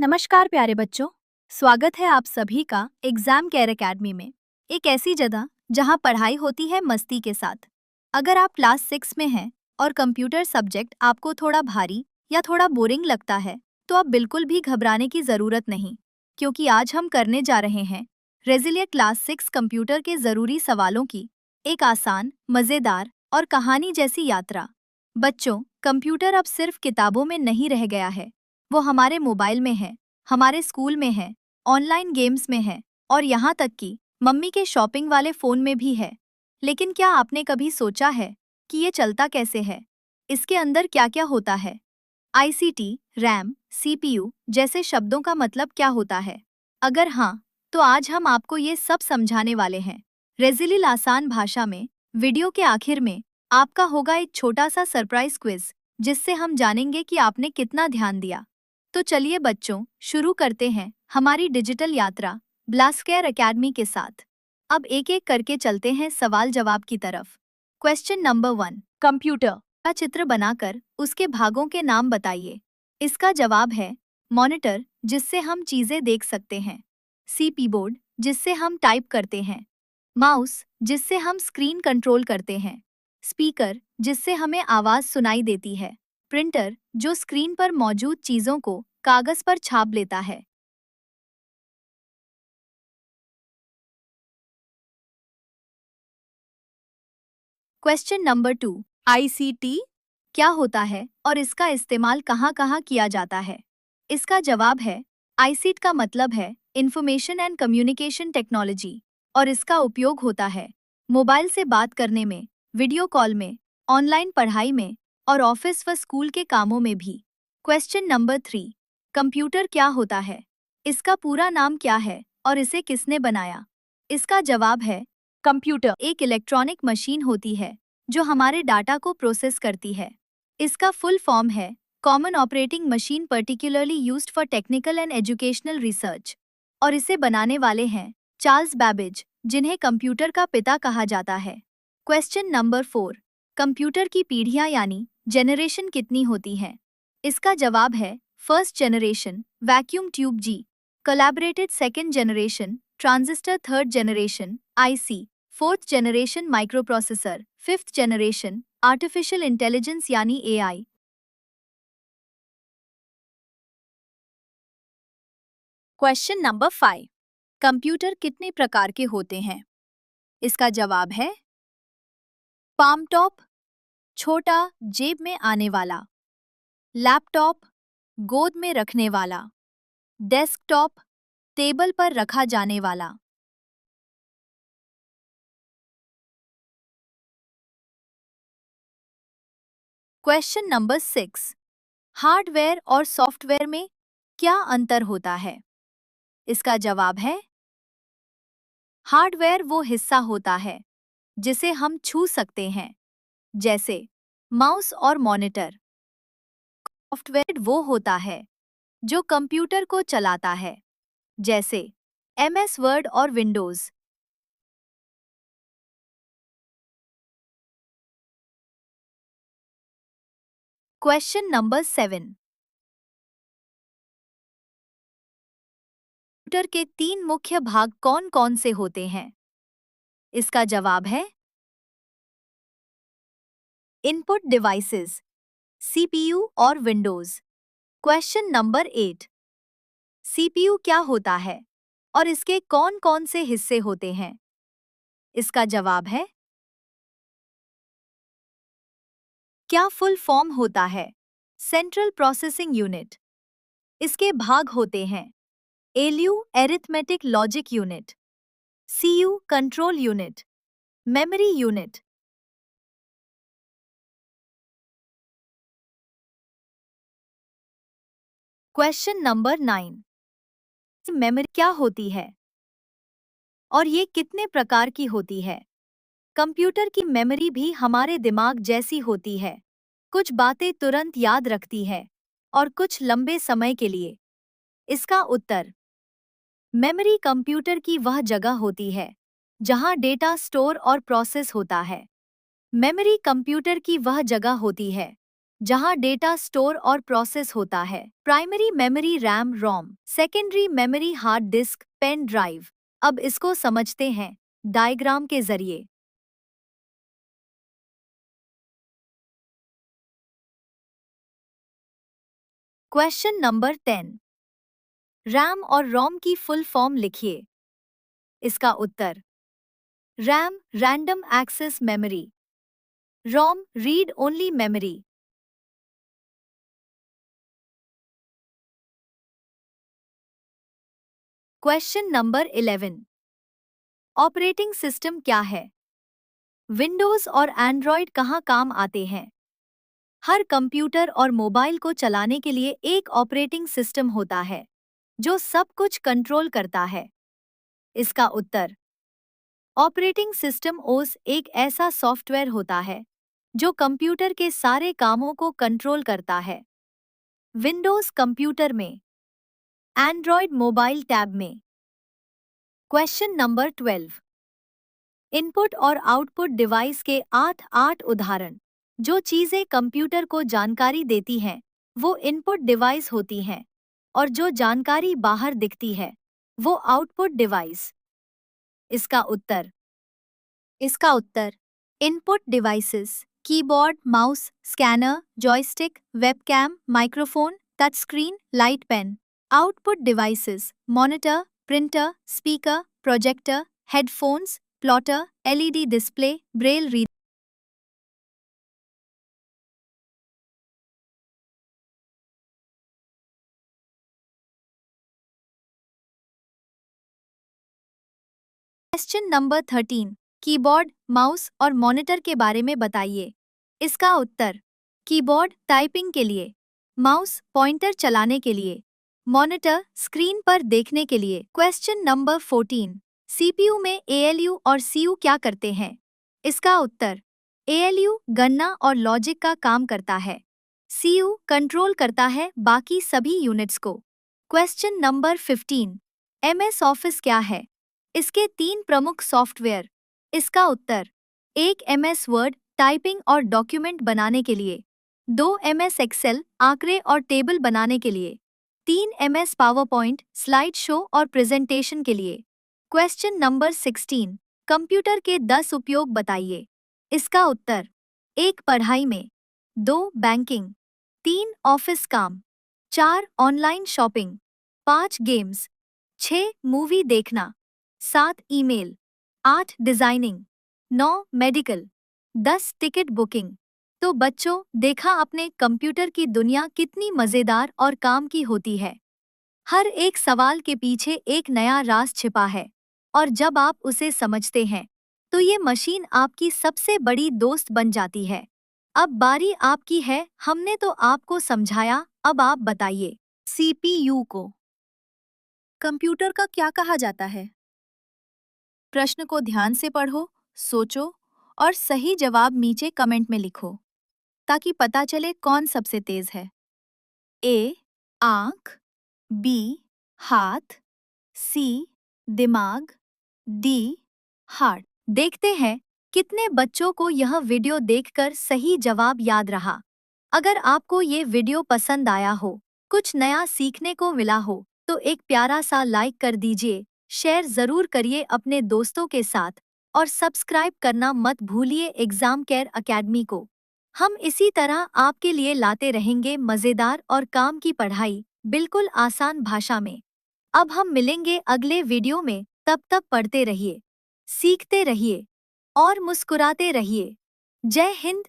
नमस्कार प्यारे बच्चों। स्वागत है आप सभी का एग्जाम केयर एकेडमी में। एक ऐसी जगह जहां पढ़ाई होती है मस्ती के साथ। अगर आप क्लास 6 में हैं और कंप्यूटर सब्जेक्ट आपको थोड़ा भारी या थोड़ा बोरिंग लगता है तो आप बिल्कुल भी घबराने की ज़रूरत नहीं, क्योंकि आज हम करने जा रहे हैं रेजिलिया क्लास 6 कंप्यूटर के ज़रूरी सवालों की एक आसान, मज़ेदार और कहानी जैसी यात्रा। बच्चों, कंप्यूटर अब सिर्फ किताबों में नहीं रह गया है, वो हमारे मोबाइल में है, हमारे स्कूल में है, ऑनलाइन गेम्स में है और यहाँ तक कि मम्मी के शॉपिंग वाले फ़ोन में भी है। लेकिन क्या आपने कभी सोचा है कि ये चलता कैसे है? इसके अंदर क्या-क्या होता है? आईसीटी, रैम, सीपीयू जैसे शब्दों का मतलब क्या होता है? अगर हाँ, तो आज हम आपको ये सब समझाने वाले हैं। रेजिलिल आसान भाषा में। वीडियो के आखिर में आपका होगा एक छोटा सा सरप्राइज क्विज, जिससे हम जानेंगे कि आपने कितना ध्यान दिया। तो चलिए बच्चों, शुरू करते हैं हमारी डिजिटल यात्रा ब्लास्केयर एकेडमी के साथ। अब एक एक करके चलते हैं सवाल जवाब की तरफ। क्वेश्चन नंबर 1, कंप्यूटर का चित्र बनाकर उसके भागों के नाम बताइए। इसका जवाब है मॉनिटर, जिससे हम चीजें देख सकते हैं। सीपी बोर्ड, जिससे हम टाइप करते हैं। माउस, जिससे हम स्क्रीन कंट्रोल करते हैं। स्पीकर, जिससे हमें आवाज सुनाई देती है। प्रिंटर, जो स्क्रीन पर मौजूद चीजों को कागज पर छाप लेता है। क्वेश्चन नंबर 2, आईसीटी क्या होता है और इसका इस्तेमाल कहाँ-कहाँ किया जाता है? इसका जवाब है आईसीटी का मतलब है इंफॉर्मेशन एंड कम्युनिकेशन टेक्नोलॉजी और इसका उपयोग होता है मोबाइल से बात करने में, वीडियो कॉल में, ऑनलाइन पढ़ाई में और ऑफिस व स्कूल के कामों में भी। क्वेश्चन नंबर 3, कंप्यूटर क्या होता है? इसका पूरा नाम क्या है और इसे किसने बनाया? इसका जवाब है कंप्यूटर एक इलेक्ट्रॉनिक मशीन होती है जो हमारे डाटा को प्रोसेस करती है। इसका फुल फॉर्म है common operating machine particularly used for technical and educational research और इसे बनाने वाले हैं चार्ल्स बैबेज, जिन्हें कंप्यूटर का पिता कहा जाता है। क्वेश्चन नंबर 4, कंप्यूटर की पीढ़ियां यानी जनरेशन कितनी होती हैं? इसका जवाब है फर्स्ट जनरेशन वैक्यूम ट्यूब जी, collaborated second generation transistor, third generation IC, fourth generation microprocessor, fifth generation artificial intelligence यानी एआई। क्वेश्चन नंबर 5, कंप्यूटर कितने प्रकार के होते हैं? इसका जवाब है पाम टॉप, छोटा, जेब में आने वाला। लैपटॉप, गोद में रखने वाला। डेस्कटॉप, टेबल पर रखा जाने वाला। क्वेश्चन नंबर 6, हार्डवेयर और सॉफ्टवेयर में क्या अंतर होता है? इसका जवाब है हार्डवेयर वो हिस्सा होता है जिसे हम छू सकते हैं, जैसे माउस और मॉनिटर। सॉफ्टवेयर वो होता है जो कंप्यूटर को चलाता है, जैसे एमएस वर्ड और विंडोज। क्वेश्चन नंबर 7, कंप्यूटर के 3 मुख्य भाग कौन-कौन से होते हैं? इसका जवाब है इनपुट डिवाइसेस, सीपीयू और विंडोज। क्वेश्चन नंबर 8, सीपीयू क्या होता है और इसके कौन-कौन से हिस्से होते हैं? इसका जवाब है क्या फुल फॉर्म होता है सेंट्रल प्रोसेसिंग यूनिट। इसके भाग होते हैं ALU arithmetic logic unit, CU control unit, memory unit. Question number 9, memory क्या होती है और ये कितने प्रकार की होती है? कंप्यूटर की मेमोरी भी हमारे दिमाग जैसी होती है, कुछ बातें तुरंत याद रखती है और कुछ लंबे समय के लिए। इसका उत्तर मेमोरी कंप्यूटर की वह जगह होती है जहां डेटा स्टोर और प्रोसेस होता है। मेमोरी कंप्यूटर की वह जगह होती है जहां डेटा स्टोर और प्रोसेस होता है। Primary memory RAM ROM, secondary memory hard disk pen drive. अब इसको समझते हैं डायग्राम के जरिए। क्वेश्चन नंबर 10, रैम और रोम की फुल फॉर्म लिखिए। इसका उत्तर, RAM random access memory, ROM read only memory. Question number 11, operating system क्या है? विंडोज और एंड्रॉयड कहाँ काम आते हैं? हर कंप्यूटर और मोबाइल को चलाने के लिए एक ऑपरेटिंग सिस्टम होता है जो सब कुछ कंट्रोल करता है। इसका उत्तर, ऑपरेटिंग सिस्टम ओएस एक ऐसा सॉफ्टवेयर होता है जो कंप्यूटर के सारे कामों को कंट्रोल करता है। विंडोज कंप्यूटर में, एंड्रॉयड मोबाइल टैब में। क्वेश्चन नंबर 12, इनपुट और आउटपुट डिवाइस के 8 उदाहरण। जो चीजें कंप्यूटर को जानकारी देती हैं वो इनपुट डिवाइस होती हैं और जो जानकारी बाहर दिखती है वो आउटपुट डिवाइस। इसका उत्तर, input devices keyboard, mouse, scanner, joystick, webcam, microphone, touch screen, light pen. Output devices monitor, printer, speaker, projector, headphones, plotter, LED display, braille reader. Question number 13, keyboard, mouse और मॉनिटर के बारे में बताइए। इसका उत्तर, keyboard typing के लिए, mouse pointer चलाने के लिए, मॉनिटर स्क्रीन पर देखने के लिए। क्वेश्चन नंबर 14, सीपीयू में एएलयू और सीयू क्या करते हैं? इसका उत्तर, एएलयू गणना और लॉजिक का काम करता है, सीयू कंट्रोल करता है बाकी सभी यूनिट्स को। क्वेश्चन नंबर 15, एमएस ऑफिस क्या है? इसके 3 प्रमुख सॉफ्टवेयर। इसका उत्तर, एक एमएस वर्ड टाइपिंग और डॉक्यूमेंट बनाने के लिए, 2 एमएस एक्सेल आंकड़े और टेबल बनाने के लिए, 3 एमएस पावरपॉइंट स्लाइड शो और प्रेजेंटेशन के लिए। क्वेश्चन नंबर 16, कंप्यूटर के 10 उपयोग बताइए। इसका उत्तर, 1 पढ़ाई में, 2 बैंकिंग, 3 ऑफिस काम, 4 ऑनलाइन शॉपिंग, 5 गेम्स, 6 मूवी देखना, 7 email, 8 designing, 9 medical, 10 ticket booking. तो बच्चों, देखा आपने कंप्यूटर की दुनिया कितनी मजेदार और काम की होती है। हर एक सवाल के पीछे एक नया राज छिपा है और जब आप उसे समझते हैं तो ये मशीन आपकी सबसे बड़ी दोस्त बन जाती है। अब बारी आपकी है, हमने तो आपको समझाया, अब आप बताइए, सीपीयू को कंप्यूटर का क्या कहा जाता है? प्रश्न को ध्यान से पढ़ो, सोचो और सही जवाब नीचे कमेंट में लिखो ताकि पता चले कौन सबसे तेज है। ए आंख, बी हाथ, सी दिमाग, डी हार्ट। देखते हैं कितने बच्चों को यह वीडियो देखकर सही जवाब याद रहा। अगर आपको ये वीडियो पसंद आया हो, कुछ नया सीखने को मिला हो, तो एक प्यारा सा लाइक कर दीजिए, शेयर जरूर करिए अपने दोस्तों के साथ और सब्सक्राइब करना मत भूलिए एग्जाम केयर अकेडमी को। हम इसी तरह आपके लिए लाते रहेंगे मजेदार और काम की पढ़ाई, बिल्कुल आसान भाषा में। अब हम मिलेंगे अगले वीडियो में, तब तक पढ़ते रहिए, सीखते रहिए और मुस्कुराते रहिए। जय हिंद।